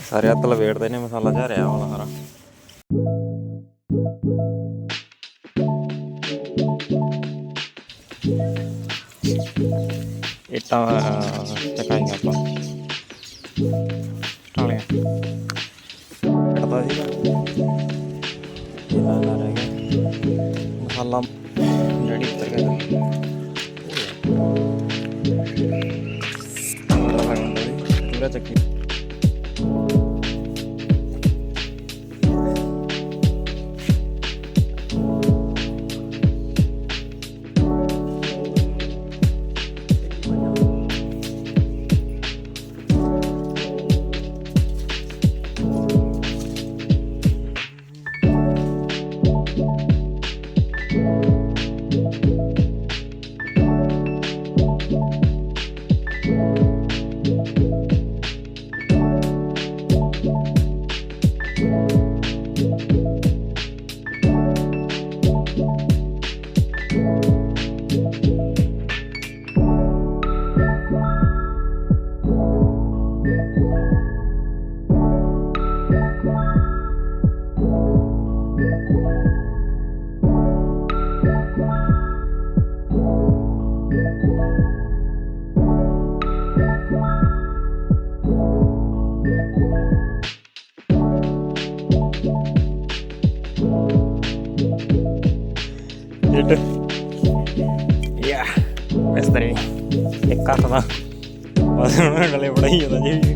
ਸਾਰੇ ਹੱਥ ਲਵੇੜਦੇ ਨੇ ਮਸਾਲਾ ਜਿਹਾ ਰਿਹਾ ਵਾਲਾ ਸਾਰਾ। ਇੱਟਾਂ ਚਕਾਈਆਂ ਆਪਾਂ ਟਾਲੀਆਂ ਕੱਟਦਾ ਸੀਗਾ ਇਹਦਾ ਨਾ ਰਹਿ ਗਿਆ ਮਸਾਲਾ ਜਿਹੜੀ ਉੱਤਰ ਗਿਆ ਪੂਰਾ ਚੱਕੀ। ਯਾ ਇਸ ਤਰ੍ਹਾਂ ਇੱਕ ਹੱਥ ਦਾ ਬਸ ਉਹਨਾਂ ਗਲੇ ਬੜਾ ਹੀ ਜਾਂਦਾ ਜੀ।